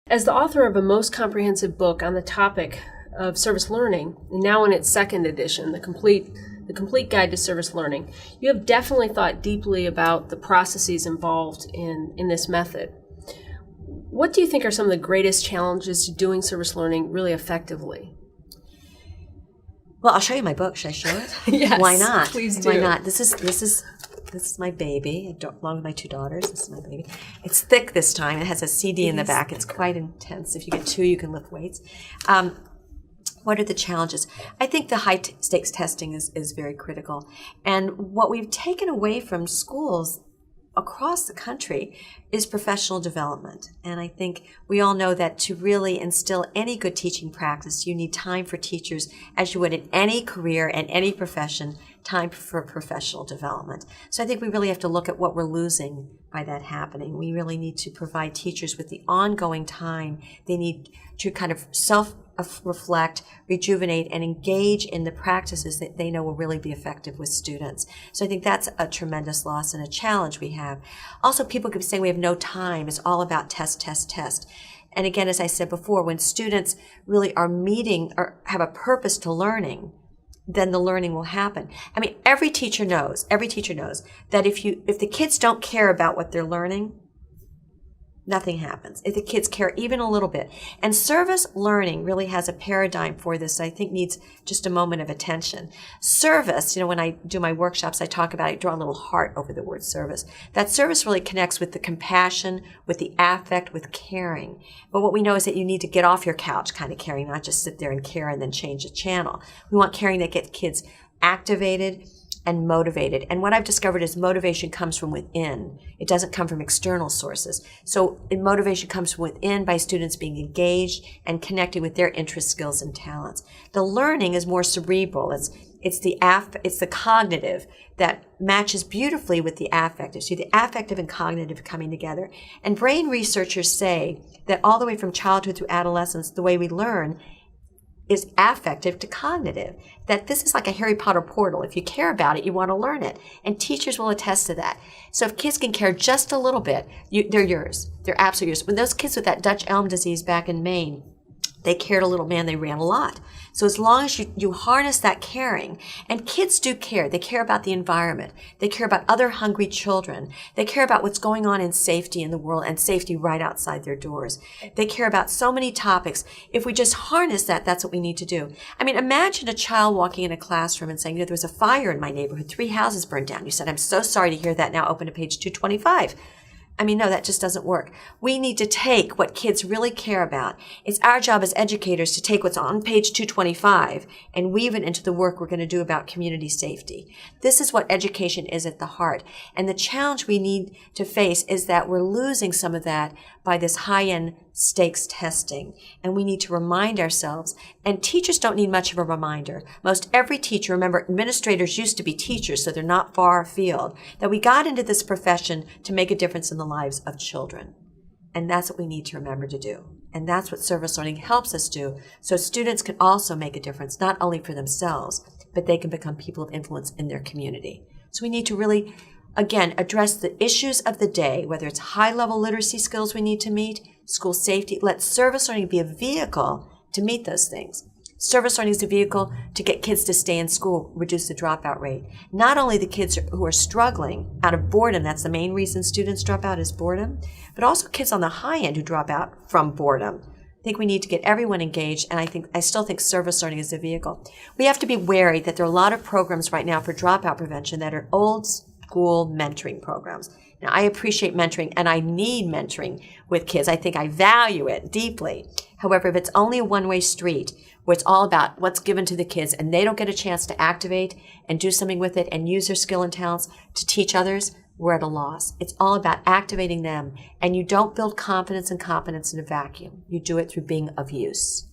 As the author of a most comprehensive book on the topic of service learning, and now in its second edition, the complete guide to service learning, you have definitely thought deeply about the processes involved in this method. What do you think are some of the greatest challenges to doing service learning really effectively? Well, I'll show you my book. Should I show it? Yes. Why not? Please do. Why not? This is my baby, along with my two daughters. This is my baby. It's thick this time. It has a CD in the back. It's quite intense. If you get two, you can lift weights. What are the challenges? I think the high-stakes testing is very critical. And what we've taken away from schools across the country is professional development. And I think we all know that to really instill any good teaching practice, you need time for teachers, as you would in any career and any profession, time for professional development. So I think we really have to look at what we're losing by that happening. We really need to provide teachers with the ongoing time they need to kind of self-reflect, rejuvenate, and engage in the practices that they know will really be effective with students. So I think that's a tremendous loss and a challenge we have. Also, people keep saying we have no time. It's all about test, test, test. And again, as I said before, when students really are meeting or have a purpose to learning, then the learning will happen. I mean, every teacher knows that if the kids don't care about what they're learning, nothing happens. If the kids care even a little bit. And service learning really has a paradigm for this that I think needs just a moment of attention. Service, when I do my workshops, I draw a little heart over the word service. That service really connects with the compassion, with the affect, with caring. But what we know is that you need to get off your couch kind of caring, not just sit there and care and then change the channel. We want caring that gets kids activated and motivated. And what I've discovered is motivation comes from within. It doesn't come from external sources. So motivation comes from within by students being engaged and connecting with their interests, skills, and talents. The learning is more cerebral. It's the cognitive that matches beautifully with the affective. So the affective and cognitive coming together. And brain researchers say that all the way from childhood through adolescence, the way we learn is affective to cognitive, that this is like a Harry Potter portal. If you care about it, you want to learn it. And teachers will attest to that. So if kids can care just a little bit, they're yours. They're absolutely yours. When those kids with that Dutch elm disease back in Maine, they cared a little, man, they ran a lot. So as long as you harness that caring, and kids do care. They care about the environment. They care about other hungry children. They care about what's going on in safety in the world and safety right outside their doors. They care about so many topics. If we just harness that, that's what we need to do. I mean, imagine a child walking in a classroom and saying, there was a fire in my neighborhood, 3 houses burned down. You said, I'm so sorry to hear that. Now open to page 225. I mean, no, that just doesn't work. We need to take what kids really care about. It's our job as educators to take what's on page 225 and weave it into the work we're going to do about community safety. This is what education is at the heart. And the challenge we need to face is that we're losing some of that by this high-end stakes testing. And we need to remind ourselves, and teachers don't need much of a reminder. Most every teacher, remember, administrators used to be teachers, so they're not far afield, that we got into this profession to make a difference in the lives of children. And that's what we need to remember to do. And that's what service learning helps us do, so students can also make a difference, not only for themselves, but they can become people of influence in their community. So we need to really, again, address the issues of the day, whether it's high-level literacy skills we need to meet, school safety. Let service learning be a vehicle to meet those things. Service learning is a vehicle to get kids to stay in school, reduce the dropout rate. Not only the kids who are struggling out of boredom, that's the main reason students drop out is boredom, but also kids on the high end who drop out from boredom. I think we need to get everyone engaged, and I still think service learning is a vehicle. We have to be wary that there are a lot of programs right now for dropout prevention that are old school mentoring programs. Now, I appreciate mentoring, and I need mentoring with kids. I think I value it deeply. However, if it's only a one-way street where it's all about what's given to the kids and they don't get a chance to activate and do something with it and use their skill and talents to teach others, we're at a loss. It's all about activating them. And you don't build confidence and competence in a vacuum. You do it through being of use.